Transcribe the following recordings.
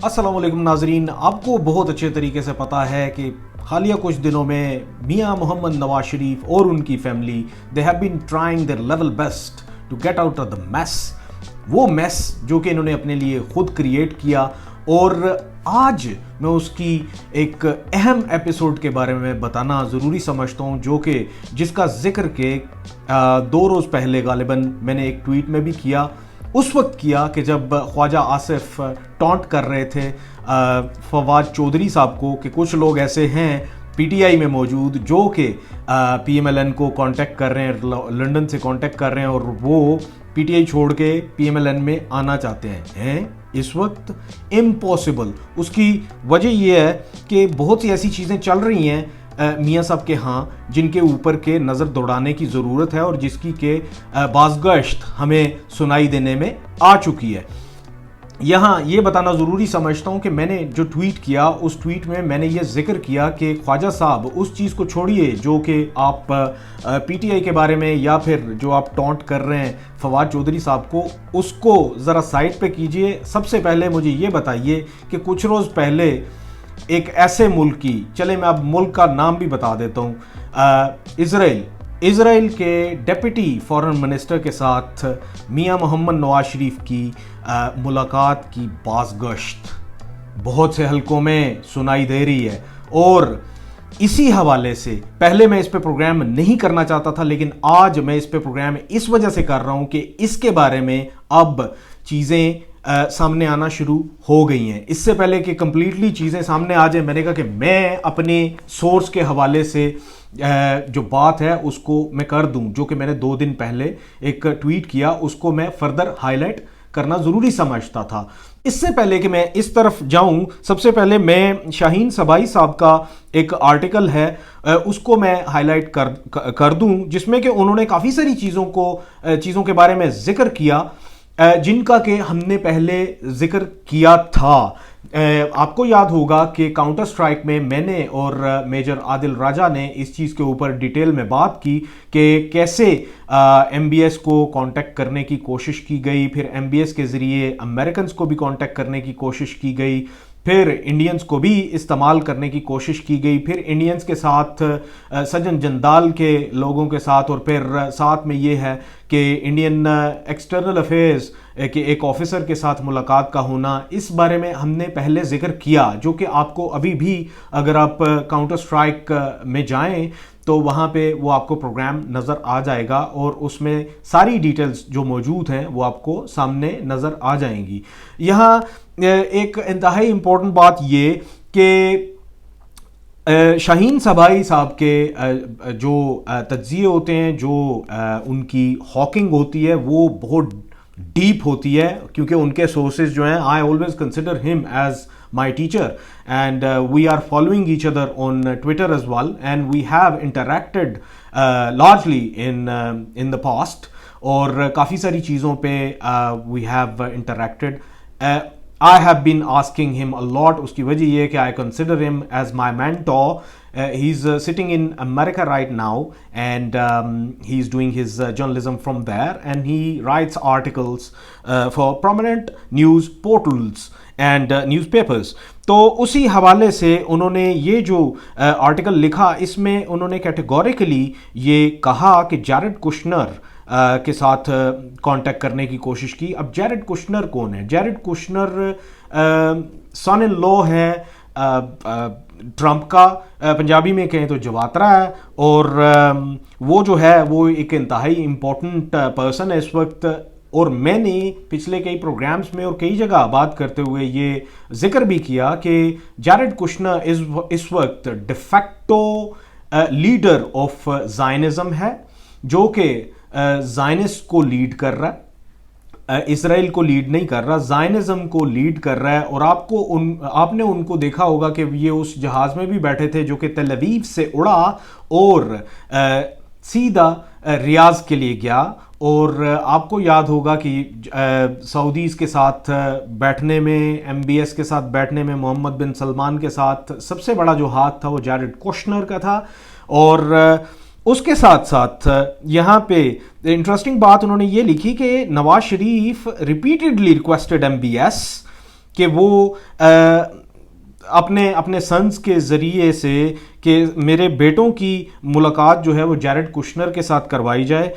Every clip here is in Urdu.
السلام علیکم ناظرین، آپ کو بہت اچھے طریقے سے پتا ہے کہ حالیہ کچھ دنوں میں میاں محمد نواز شریف اور ان کی family they have been trying their level best to get out of the mess, وہ میس جو کہ انہوں نے اپنے لیے خود کریٹ کیا. اور آج میں اس کی ایک اہم ایپیسوڈ کے بارے میں بتانا ضروری سمجھتا ہوں، جو کہ جس کا ذکر کہ 2 روز پہلے غالباً میں نے ایک ٹویٹ میں بھی کیا. اس وقت کیا کہ جب خواجہ آصف ٹانٹ کر رہے تھے فواد چودھری صاحب کو کہ کچھ لوگ ایسے ہیں پی ٹی آئی میں موجود جو کہ پی ایم ایل این کو کانٹیکٹ کر رہے ہیں، لنڈن سے کانٹیکٹ کر رہے ہیں اور وہ پی ٹی آئی چھوڑ کے پی ایم ایل این میں آنا چاہتے ہیں اس وقت امپاسبل. اس کی وجہ یہ ہے کہ بہت سی ایسی چیزیں چل رہی ہیں میاں صاحب کے ہاں جن کے اوپر کے نظر دوڑانے کی ضرورت ہے اور جس کی کہ بازگشت ہمیں سنائی دینے میں آ چکی ہے. یہاں یہ بتانا ضروری سمجھتا ہوں کہ میں نے جو ٹویٹ کیا اس ٹویٹ میں میں نے یہ ذکر کیا کہ خواجہ صاحب اس چیز کو چھوڑیے جو کہ آپ پی ٹی آئی کے بارے میں یا پھر جو آپ ٹانٹ کر رہے ہیں فواد چودھری صاحب کو، اس کو ذرا سائڈ پہ کیجئے. سب سے پہلے مجھے یہ بتائیے کہ کچھ روز پہلے ایک ایسے ملک کی، چلے میں اب ملک کا نام بھی بتا دیتا ہوں، اسرائیل کے ڈیپٹی فارن منسٹر کے ساتھ میاں محمد نواز شریف کی ملاقات کی بازگشت بہت سے حلقوں میں سنائی دے رہی ہے. اور اسی حوالے سے پہلے میں اس پہ پروگرام نہیں کرنا چاہتا تھا، لیکن آج میں اس پہ پروگرام اس وجہ سے کر رہا ہوں کہ اس کے بارے میں اب چیزیں سامنے آنا شروع ہو گئی ہیں. اس سے پہلے کہ کمپلیٹلی چیزیں سامنے آ جائیں، میں نے کہا کہ میں اپنے سورس کے حوالے سے جو بات ہے اس کو میں کر دوں، جو کہ میں نے 2 دن پہلے ایک ٹویٹ کیا، اس کو میں فردر ہائی لائٹ کرنا ضروری سمجھتا تھا. اس سے پہلے کہ میں اس طرف جاؤں، سب سے پہلے میں شاہین صبائی صاحب کا ایک آرٹیکل ہے اس کو میں ہائی لائٹ کر دوں، جس میں کہ انہوں نے کافی ساری چیزوں کے بارے میں ذکر کیا جن کا کہ ہم نے پہلے ذکر کیا تھا. آپ کو یاد ہوگا کہ کاؤنٹر سٹرائک میں میں نے اور میجر عادل راجہ نے اس چیز کے اوپر ڈیٹیل میں بات کی کہ کیسے ایم بی ایس کو کانٹیکٹ کرنے کی کوشش کی گئی، پھر ایم بی ایس کے ذریعے امریکنز کو بھی کانٹیکٹ کرنے کی کوشش کی گئی، پھر انڈینز کو بھی استعمال کرنے کی کوشش کی گئی، پھر انڈینز کے ساتھ سجن جندال کے لوگوں کے ساتھ، اور پھر ساتھ میں یہ ہے کہ انڈین ایکسٹرنل افیئرز کہ ایک آفیسر کے ساتھ ملاقات کا ہونا. اس بارے میں ہم نے پہلے ذکر کیا، جو کہ آپ کو ابھی بھی اگر آپ کاؤنٹر سٹرائک میں جائیں تو وہاں پہ وہ آپ کو پروگرام نظر آ جائے گا اور اس میں ساری ڈیٹیلز جو موجود ہیں وہ آپ کو سامنے نظر آ جائیں گی. یہاں ایک انتہائی امپورٹنٹ بات یہ کہ شاہین صبائی صاحب کے جو تجزیے ہوتے ہیں، جو ان کی ہاکنگ ہوتی ہے، وہ بہت ڈیپ ہوتی ہے، کیونکہ ان کے سورسز جو ہیں آئی آلویز کنسیڈر ہم as my teacher and we are following each other on Twitter as well and we have interacted largely in the past اور کافی ساری چیزوں پہ we have interacted. I have been asking him a lot. اس کی وجہ یہ ہے کہ I consider him as my mentor. He's sitting in America right now and he's doing his journalism from there and he writes articles for prominent news portals and news papers. تو اسی حوالے سے انہوں نے یہ جو آرٹیکل لکھا، اس میں انہوں نے کیٹیگوریکلی یہ کہا کہ جیرڈ کشنر کے ساتھ کانٹیکٹ کرنے کی کوشش کی. اب جیرڈ کشنر کون ہے؟ جیرڈ کشنر سن ان لو ہے ٹرمپ کا، پنجابی میں کہیں تو جواترا ہے، اور وہ جو ہے وہ ایک انتہائی امپورٹنٹ پرسن ہے اس وقت. اور میں نے پچھلے کئی پروگرامز میں اور کئی جگہ بات کرتے ہوئے یہ ذکر بھی کیا کہ جیرڈ کشنر اس وقت ڈیفیکٹو لیڈر آف زائنزم ہے، جو کہ زائنسٹ کو لیڈ کر رہا ہے، اسرائیل کو لیڈ نہیں کر رہا، زائنزم کو لیڈ کر رہا ہے. اور آپ نے ان کو دیکھا ہوگا کہ یہ اس جہاز میں بھی بیٹھے تھے جو کہ تل اویو سے اڑا اور سیدھا ریاض کے لیے گیا. اور آپ کو یاد ہوگا کہ سعودیز کے ساتھ بیٹھنے میں، ایم بی ایس کے ساتھ بیٹھنے میں محمد بن سلمان کے ساتھ سب سے بڑا جو ہاتھ تھا وہ جیرڈ کشنر کا تھا. اور اس کے ساتھ ساتھ یہاں پہ انٹرسٹنگ بات انہوں نے یہ لکھی کہ Nawaz Sharif repeatedly requested M B S کہ وہ اپنے سنس کے ذریعے سے کہ میرے بیٹوں کی ملاقات جو ہے وہ جیرڈ کشنر کے ساتھ کروائی جائے.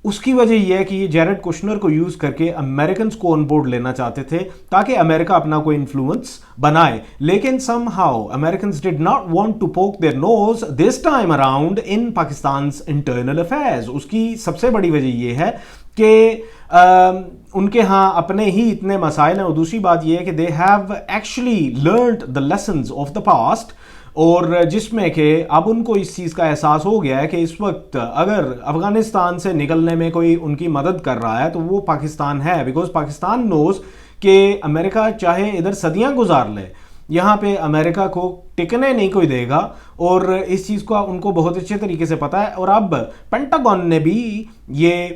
اس کی وجہ یہ ہے کہ یہ جیرڈ کشنر کو یوز کر کے امریکنز کو آن بورڈ لینا چاہتے تھے تاکہ امریکہ اپنا کوئی انفلوئنس بنائے. لیکن somehow Americans did not want to poke their nose this time around in Pakistan's internal affairs. اس کی سب سے بڑی وجہ یہ ہے کہ ان کے ہاں اپنے ہی اتنے مسائل ہیں, اور دوسری بات یہ ہے کہ they have actually learned the lessons of the past, اور جس میں کہ اب ان کو اس چیز کا احساس ہو گیا ہے کہ اس وقت اگر افغانستان سے نکلنے میں کوئی ان کی مدد کر رہا ہے تو وہ پاکستان ہے, بیکاز پاکستان نوز کہ امریکہ چاہے ادھر صدیاں گزار لے, یہاں پہ امریکہ کو ٹکنے نہیں کوئی دے گا, اور اس چیز کو ان کو بہت اچھے طریقے سے پتہ ہے. اور اب پینٹاگون نے بھی یہ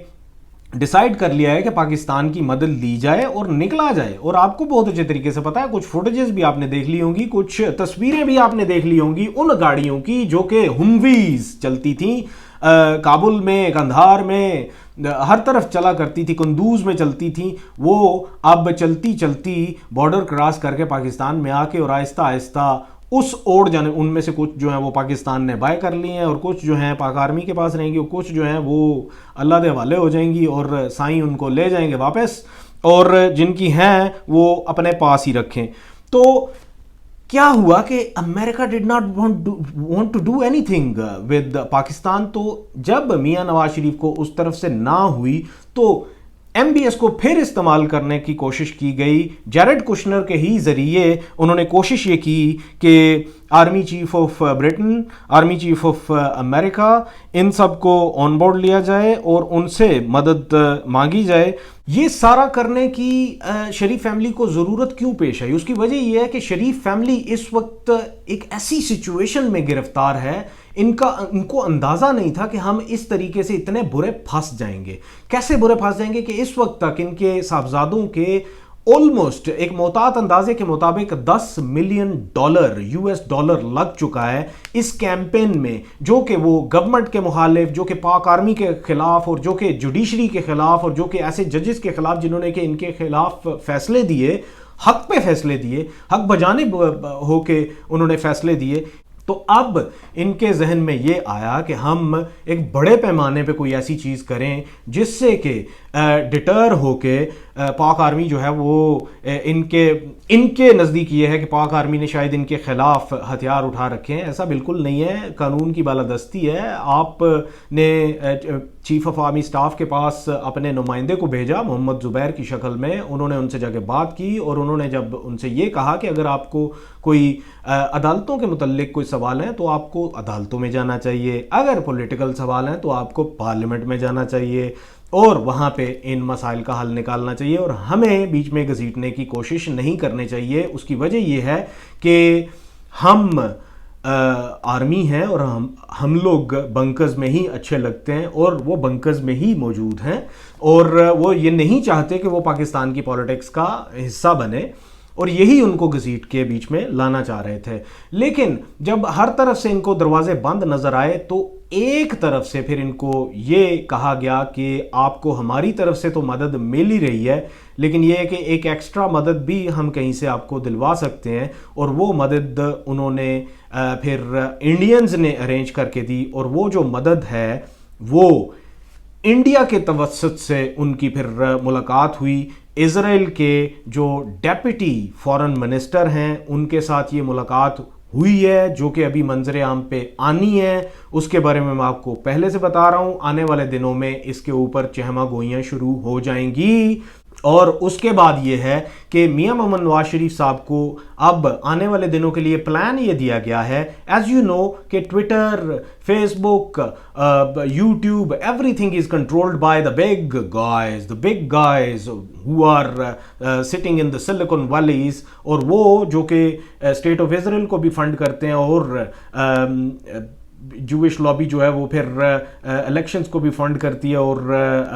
ڈیسائیڈ کر لیا ہے کہ پاکستان کی مدد لی جائے اور نکلا جائے. اور آپ کو بہت اچھے طریقے سے پتا ہے, کچھ فوٹیجز بھی آپ نے دیکھ لی ہوں گی, کچھ تصویریں بھی آپ نے دیکھ لی ہوں گی ان گاڑیوں کی جو کہ ہمویز چلتی تھیں کابل میں, قندھار میں, ہر طرف چلا کرتی تھی, قندوز میں چلتی تھیں. وہ اب چلتی چلتی بارڈر کراس کر کے پاکستان میں آ کے اور آہستہ آہستہ اس اوڑ جانے, ان میں سے کچھ جو ہیں وہ پاکستان نے بائے کر لی ہیں, اور کچھ جو ہیں پاک آرمی کے پاس رہیں گی, اور کچھ جو ہیں وہ اللہ دے حوالے ہو جائیں گی اور سائیں ان کو لے جائیں گے واپس, اور جن کی ہیں وہ اپنے پاس ہی رکھیں. تو کیا ہوا کہ America did not want to do anything with Pakistan. تو جب میاں نواز شریف کو اس طرف سے نہ ہوئی تو ایم بی ایس کو پھر استعمال کرنے کی کوشش کی گئی. جیرڈ کشنر کے ہی ذریعے انہوں نے کوشش یہ کی کہ army chief of Britain, army chief of America, ان سب کو آن بورڈ لیا جائے اور ان سے مدد مانگی جائے. یہ سارا کرنے کی شریف فیملی کو ضرورت کیوں پیش آئی؟ اس کی وجہ یہ ہے کہ شریف فیملی اس وقت ایک ایسی سچویشن میں گرفتار ہے, ان کو اندازہ نہیں تھا کہ ہم اس طریقے سے اتنے برے پھنس جائیں گے. کیسے برے پھنس جائیں گے کہ اس وقت تک ان کے صاحبزادوں کے آلموسٹ ایک محتاط اندازے کے مطابق $10 ملین US لگ چکا ہے اس کیمپین میں, جو کہ وہ گورنمنٹ کے مخالف, جو کہ پاک آرمی کے خلاف, اور جو کہ جوڈیشری کے خلاف, اور جو کہ ایسے ججز کے خلاف جنہوں نے کہ ان کے خلاف فیصلے دیے, حق پہ فیصلے دیے, حق بجانب ہو کے انہوں نے فیصلے دیے. تو اب ان کے ذہن میں یہ آیا کہ ہم ایک بڑے پیمانے پہ کوئی ایسی چیز کریں جس سے کہ ڈٹر ہو کے پاک آرمی جو ہے وہ ان کے نزدیک یہ ہے کہ پاک آرمی نے شاید ان کے خلاف ہتھیار اٹھا رکھے ہیں. ایسا بالکل نہیں ہے, قانون کی بالادستی ہے. آپ نے چیف آف آرمی سٹاف کے پاس اپنے نمائندے کو بھیجا محمد زبیر کی شکل میں, انہوں نے ان سے جا کے بات کی, اور انہوں نے جب ان سے یہ کہا کہ اگر آپ کو کوئی عدالتوں کے متعلق کوئی سوال ہیں تو آپ کو عدالتوں میں جانا چاہیے, اگر پولیٹیکل سوال ہیں تو آپ کو پارلیمنٹ میں جانا چاہیے, اور وہاں پہ ان مسائل کا حل نکالنا چاہیے, اور ہمیں بیچ میں گھسیٹنے کی کوشش نہیں کرنی چاہیے. اس کی وجہ یہ ہے کہ ہم آرمی ہیں اور ہم لوگ بنکرز میں ہی اچھے لگتے ہیں, اور وہ بنکرز میں ہی موجود ہیں, اور وہ یہ نہیں چاہتے کہ وہ پاکستان کی پولیٹکس کا حصہ بنے, اور یہی ان کو گھسیٹ کے بیچ میں لانا چاہ رہے تھے. لیکن جب ہر طرف سے ان کو دروازے بند نظر آئے تو ایک طرف سے پھر ان کو یہ کہا گیا کہ آپ کو ہماری طرف سے تو مدد مل ہی رہی ہے, لیکن یہ ہے کہ ایک ایکسٹرا مدد بھی ہم کہیں سے آپ کو دلوا سکتے ہیں, اور وہ مدد انہوں نے پھر انڈینز نے ارینج کر کے دی, اور وہ جو مدد ہے وہ انڈیا کے توسط سے ان کی پھر ملاقات ہوئی. اسرائیل کے جو ڈیپٹی فارن منسٹر ہیں ان کے ساتھ یہ ملاقات ہوئی ہے, جو کہ ابھی منظر عام پہ آنی ہے. اس کے بارے میں آپ کو پہلے سے بتا رہا ہوں, آنے والے دنوں میں اس کے اوپر چہمہ گوئیاں شروع ہو جائیں گی. اور اس کے بعد یہ ہے کہ میاں محمد نواز شریف صاحب کو اب آنے والے دنوں کے لیے پلان یہ دیا گیا ہے, ایز یو نو کہ Twitter, Facebook, YouTube, everything is controlled by the big guys who are sitting in the Silicon Valleys, اور وہ جو کہ اسٹیٹ آف اسرائیل کو بھی فنڈ کرتے ہیں, اور جوش لابی جو ہے وہ پھر الیکشنز کو بھی فنڈ کرتی ہے, اور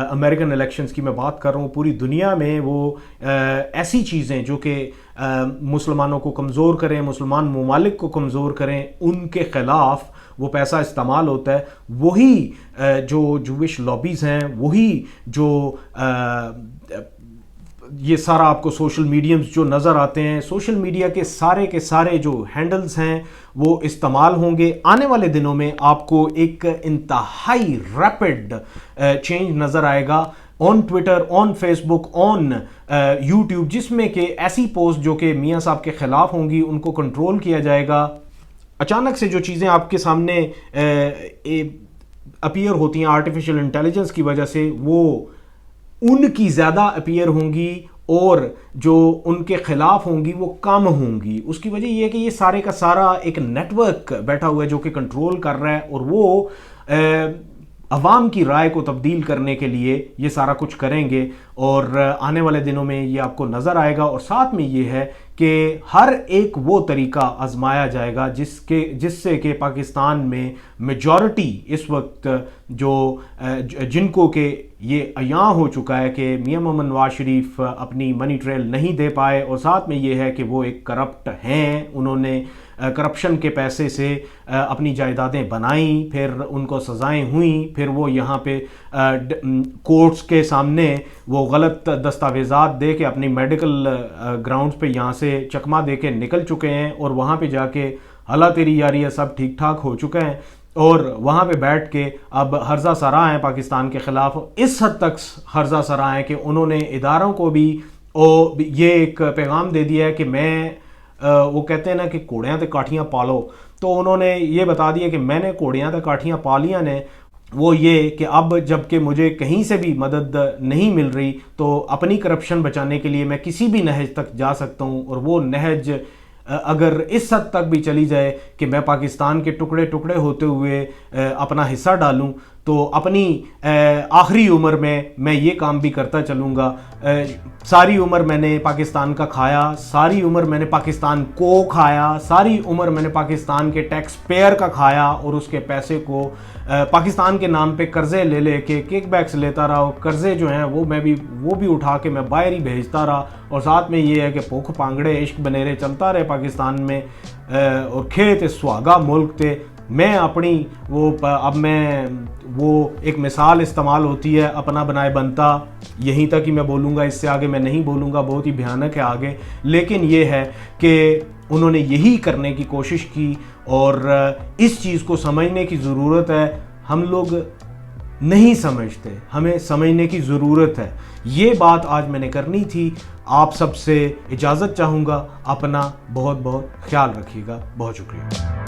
امریکن الیکشنز کی میں بات کر رہا ہوں. پوری دنیا میں وہ ایسی چیزیں جو کہ مسلمانوں کو کمزور کریں, مسلمان ممالک کو کمزور کریں, ان کے خلاف وہ پیسہ استعمال ہوتا ہے. وہی جو جوش لابیز ہیں, وہی جو یہ سارا آپ کو سوشل میڈیمز جو نظر آتے ہیں، سوشل میڈیا کے سارے جو ہینڈلز ہیں وہ استعمال ہوں گے۔ آنے والے دنوں میں آپ کو ایک انتہائی ریپڈ چینج نظر آئے گا on Twitter, on Facebook, on YouTube, جس میں کہ ایسی پوسٹ جو کہ میاں صاحب کے خلاف ہوں گی ان کو کنٹرول کیا جائے گا۔ اچانک سے جو چیزیں آپ کے سامنے اپیئر ہوتی ہیں آرٹیفیشل انٹیلیجنس کی وجہ سے، وہ ان کی زیادہ اپیئر ہوں گی اور جو ان کے خلاف ہوں گی وہ کم ہوں گی۔ اس کی وجہ یہ ہے کہ یہ سارے کا سارا ایک نیٹ ورک بیٹھا ہوا ہے جو کہ کنٹرول کر رہا ہے، اور وہ عوام کی رائے کو تبدیل کرنے کے لیے یہ سارا کچھ کریں گے، اور آنے والے دنوں میں یہ آپ کو نظر آئے گا۔ اور ساتھ میں یہ ہے کہ ہر ایک وہ طریقہ آزمایا جائے گا جس سے کہ پاکستان میں میجورٹی اس وقت جن کو کہ یہ عیاں ہو چکا ہے کہ میاں محمد نواز شریف اپنی منی ٹریل نہیں دے پائے، اور ساتھ میں یہ ہے کہ وہ ایک کرپٹ ہیں، انہوں نے کرپشن کے پیسے سے اپنی جائیدادیں بنائیں، پھر ان کو سزائیں ہوئیں، پھر وہ یہاں پہ کورٹس کے سامنے وہ غلط دستاویزات دے کے اپنی میڈیکل گراؤنڈز پہ یہاں سے چکمہ دے کے نکل چکے ہیں، اور وہاں پہ جا کے اللہ تیری یاری ہے سب ٹھیک ٹھاک ہو چکے ہیں، اور وہاں پہ بیٹھ کے اب ہرزہ سرا ہیں پاکستان کے خلاف۔ اس حد تک ہرزہ سرا ہیں کہ انہوں نے اداروں کو بھی یہ ایک پیغام دے دیا ہے کہ وہ کہتے ہیں نا کہ کوڑیاں تے کاٹھیاں پالو، تو انہوں نے یہ بتا دیا کہ میں نے کوڑیاں تے کاٹھیاں پالیاں نے۔ وہ یہ کہ اب جب کہ مجھے کہیں سے بھی مدد نہیں مل رہی تو اپنی کرپشن بچانے کے لیے میں کسی بھی نہج تک جا سکتا ہوں، اور وہ نہج اگر اس حد تک بھی چلی جائے کہ میں پاکستان کے ٹکڑے ٹکڑے ہوتے ہوئے اپنا حصہ ڈالوں، تو اپنی آخری عمر میں یہ کام بھی کرتا چلوں گا۔ ساری عمر میں نے پاکستان کا کھایا، ساری عمر میں نے پاکستان کو کھایا، ساری عمر میں نے پاکستان کے ٹیکس پیئر کا کھایا، اور اس کے پیسے کو پاکستان کے نام پہ قرضے لے کے کک بیکس لیتا رہا، قرضے جو ہیں وہ بھی اٹھا کے میں باہر ہی بھیجتا رہا، اور ساتھ میں یہ ہے کہ بھوک پانگڑے عشق بنیرے چلتا رہے پاکستان میں، اور کھیت سہاگا ملک تھے۔ میں اپنی وہ ایک مثال استعمال ہوتی ہے اپنا بنائے بنتا، یہیں تک ہی میں بولوں گا، اس سے آگے میں نہیں بولوں گا، بہت ہی بھیانک ہے آگے، لیکن یہ ہے کہ انہوں نے یہی کرنے کی کوشش کی، اور اس چیز کو سمجھنے کی ضرورت ہے۔ ہم لوگ نہیں سمجھتے، ہمیں سمجھنے کی ضرورت ہے۔ یہ بات آج میں نے کرنی تھی۔ آپ سب سے اجازت چاہوں گا، اپنا بہت بہت خیال رکھیے گا، بہت شکریہ۔